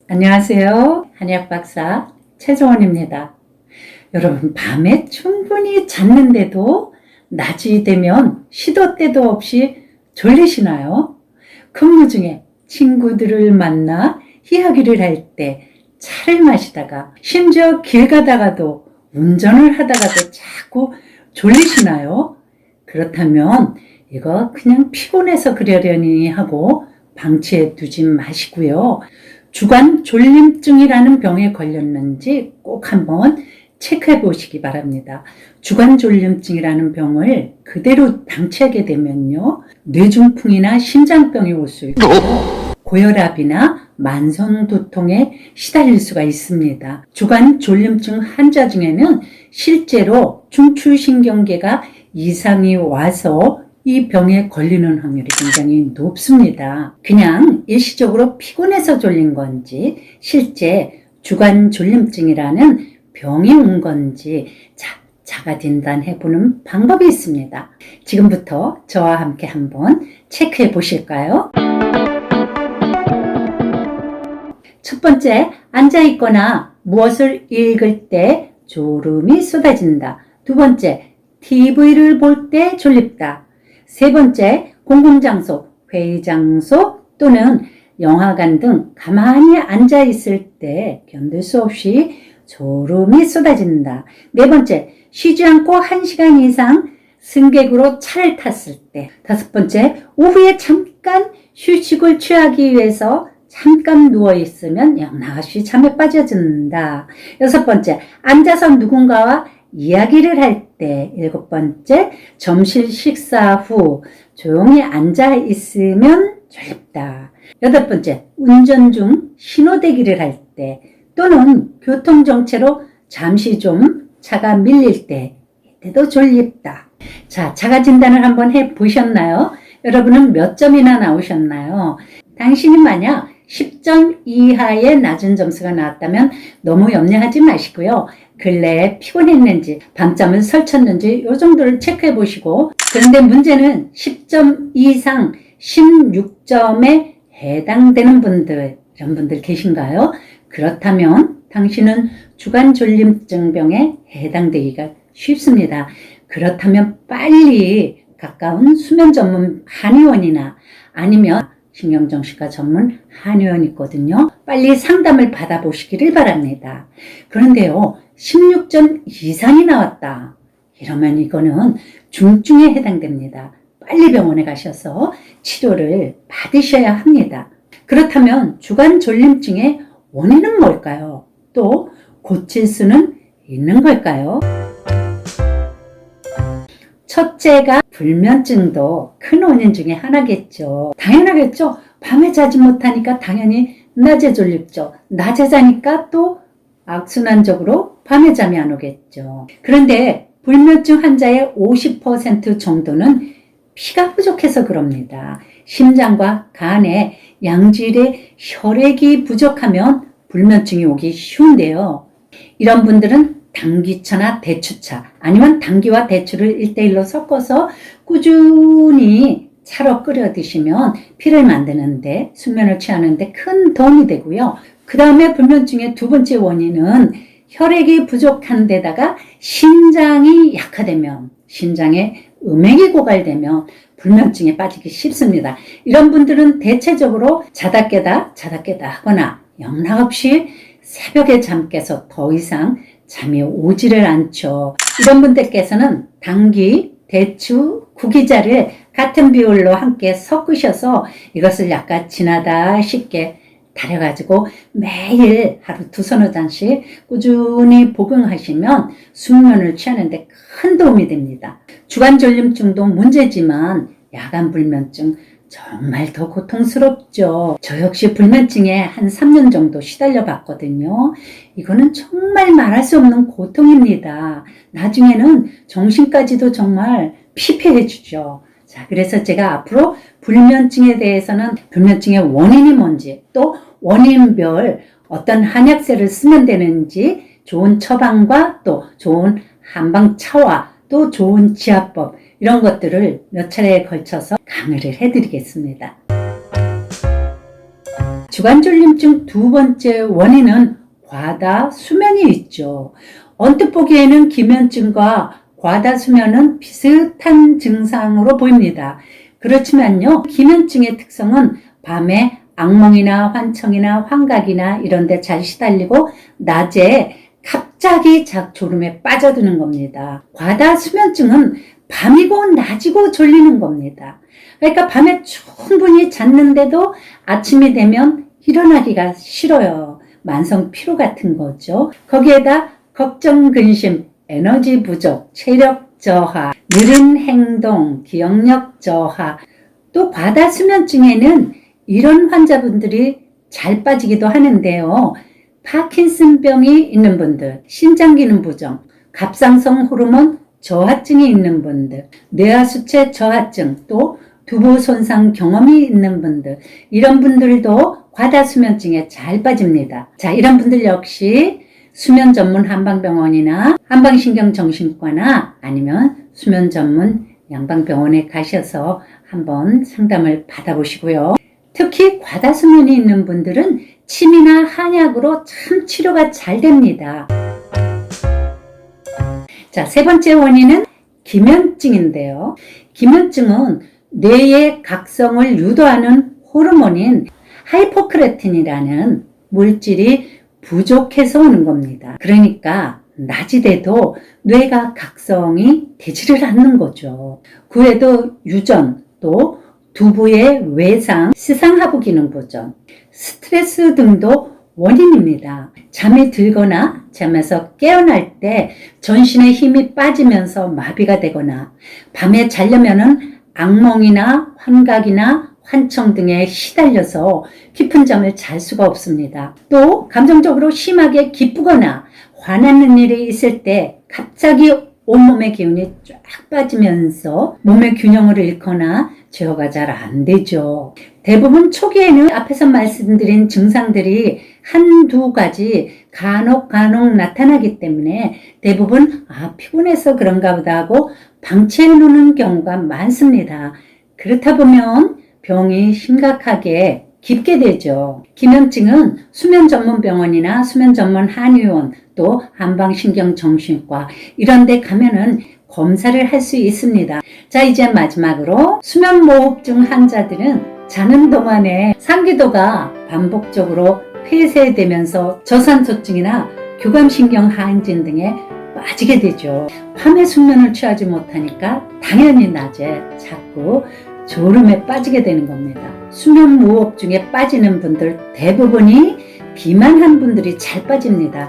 안녕하세요. 한의학박사 최정원입니다. 여러분, 밤에 충분히 잤는데도 낮이 되면 시도 때도 없이 졸리시나요? 근무 중에 친구들을 만나 이야기를 할 때 차를 마시다가 심지어 길 가다가도 운전을 하다가도 자꾸 졸리시나요? 그렇다면 이거 그냥 피곤해서 그러려니 하고 방치해 두지 마시고요. 주간 졸림증이라는 병에 걸렸는지 꼭 한번 체크해 보시기 바랍니다. 주간 졸림증이라는 병을 그대로 방치하게 되면요, 뇌중풍이나 심장병이 올 수 있고 고혈압이나 만성두통에 시달릴 수가 있습니다. 주간 졸림증 환자 중에는 실제로 중추신경계가 이상이 와서 이 병에 걸리는 확률이 굉장히 높습니다. 그냥 일시적으로 피곤해서 졸린 건지 실제 주간 졸림증이라는 병이 온 건지 자가 진단해보는 방법이 있습니다. 지금부터 저와 함께 한번 체크해 보실까요? 첫 번째, 앉아있거나 무엇을 읽을 때 졸음이 쏟아진다. 두 번째, TV를 볼 때 졸립다. 세 번째, 공공장소, 회의장소 또는 영화관 등 가만히 앉아있을 때 견딜 수 없이 졸음이 쏟아진다. 네 번째, 쉬지 않고 1시간 이상 승객으로 차를 탔을 때. 다섯 번째, 오후에 잠깐 휴식을 취하기 위해서 잠깐 누워있으면 영락없이 잠에 빠져든다. 여섯 번째, 앉아서 누군가와 이야기를 할 때. 일곱 번째, 점심 식사 후 조용히 앉아 있으면 졸립다. 여덟 번째, 운전 중 신호대기를 할 때 또는 교통정체로 잠시 좀 차가 밀릴 때, 이때도 졸립다. 자, 자가 진단을 한번 해보셨나요? 여러분은 몇 점이나 나오셨나요? 당신이 만약 10점 이하의 낮은 점수가 나왔다면 너무 염려하지 마시고요. 근래에 피곤했는지, 밤잠을 설쳤는지 이 정도를 체크해 보시고, 그런데 문제는 10점 이상 16점에 해당되는 분들, 이런 분들 계신가요? 그렇다면 당신은 주간 졸림증병에 해당되기가 쉽습니다. 그렇다면 빨리 가까운 수면 전문 한의원이나 아니면 신경정신과 전문 한의원 있거든요. 빨리 상담을 받아보시기를 바랍니다. 그런데요, 16점 이상이 나왔다. 이러면 이거는 중증에 해당됩니다. 빨리 병원에 가셔서 치료를 받으셔야 합니다. 그렇다면 주간 졸림증의 원인은 뭘까요? 또 고칠 수는 있는 걸까요? 첫째가 불면증도 큰 원인 중에 하나겠죠. 당연하겠죠. 밤에 자지 못하니까 당연히 낮에 졸립죠. 낮에 자니까 또 악순환적으로 밤에 잠이 안 오겠죠. 그런데 불면증 환자의 50% 정도는 피가 부족해서 그럽니다. 심장과 간에 양질의 혈액이 부족하면 불면증이 오기 쉬운데요. 이런 분들은 당귀차나 대추차 아니면 당귀와 대추를 1:1로 섞어서 꾸준히 차로 끓여 드시면 피를 만드는데, 숙면을 취하는데 큰 도움이 되고요. 그 다음에 불면증의 두 번째 원인은 혈액이 부족한 데다가 심장이 약화되면, 심장에 음액이 고갈되면 불면증에 빠지기 쉽습니다. 이런 분들은 대체적으로 자다 깨다 하거나 영락없이 새벽에 잠 깨서 더 이상 잠이 오지를 않죠. 이런 분들께서는 당귀, 대추, 구기자를 같은 비율로 함께 섞으셔서 이것을 약간 진하다 싶게 달여가지고 매일 하루 2-3잔씩 꾸준히 복용하시면 숙면을 취하는데 큰 도움이 됩니다. 주간 졸림증도 문제지만 야간 불면증 정말 더 고통스럽죠. 저 역시 불면증에 한 3년 정도 시달려 봤거든요. 이거는 정말 말할 수 없는 고통입니다. 나중에는 정신까지도 정말 피폐해 주죠. 자, 그래서 제가 앞으로 불면증에 대해서는 불면증의 원인이 뭔지, 또 원인별 어떤 한약재를 쓰면 되는지, 좋은 처방과 또 좋은 한방차와 또 좋은 지압법, 이런 것들을 몇 차례에 걸쳐서 강의를 해드리겠습니다. 주간졸림증 두 번째 원인은 과다 수면이 있죠. 언뜻 보기에는 기면증과 과다 수면은 비슷한 증상으로 보입니다. 그렇지만요, 기면증의 특성은 밤에 악몽이나 환청이나 환각이나 이런 데 잘 시달리고 낮에 갑자기 졸음에 빠져드는 겁니다. 과다 수면증은 밤이고 낮이고 졸리는 겁니다. 그러니까 밤에 충분히 잤는데도 아침이 되면 일어나기가 싫어요. 만성 피로 같은 거죠. 거기에다 걱정, 근심, 에너지 부족, 체력 저하, 느린 행동, 기억력 저하, 또 과다 수면증에는 이런 환자분들이 잘 빠지기도 하는데요. 파킨슨병이 있는 분들, 신장기능 부정, 갑상선 호르몬 저하증이 있는 분들, 뇌하수체 저하증, 또 두부 손상 경험이 있는 분들, 이런 분들도 과다수면증에 잘 빠집니다. 자, 이런 분들 역시 수면 전문 한방병원이나 한방신경정신과나 아니면 수면 전문 양방병원에 가셔서 한번 상담을 받아보시고요. 특히 과다수면이 있는 분들은 침이나 한약으로 참 치료가 잘 됩니다. 자, 세 번째 원인은 기면증인데요. 기면증은 뇌의 각성을 유도하는 호르몬인 하이포크레틴이라는 물질이 부족해서 오는 겁니다. 그러니까 낮이 돼도 뇌가 각성이 되지를 않는 거죠. 그 외에도 유전, 또 두부의 외상, 시상하부 기능 보전, 스트레스 등도 원인입니다. 잠이 들거나 잠에서 깨어날 때 전신의 힘이 빠지면서 마비가 되거나 밤에 자려면은 악몽이나 환각이나 환청 등에 시달려서 깊은 잠을 잘 수가 없습니다. 또 감정적으로 심하게 기쁘거나 화나는 일이 있을 때 갑자기 온몸의 기운이 쫙 빠지면서 몸의 균형을 잃거나 제어가 잘 안 되죠. 대부분 초기에는 앞에서 말씀드린 증상들이 한두 가지 간혹 나타나기 때문에 대부분 피곤해서 그런가 보다 하고 방치해 놓는 경우가 많습니다. 그렇다 보면 병이 심각하게 깊게 되죠. 기면증은 수면 전문 병원이나 수면 전문 한의원, 또 한방신경정신과 이런 데 가면은 검사를 할 수 있습니다. 자, 이제 마지막으로 수면무호흡증 환자들은 자는 동안에 상기도가 반복적으로 폐쇄되면서 저산소증이나 교감신경 하행진 등에 빠지게 되죠. 밤에 숙면을 취하지 못하니까 당연히 낮에 자꾸 졸음에 빠지게 되는 겁니다. 수면무호흡증에 빠지는 분들 대부분이 비만한 분들이 잘 빠집니다.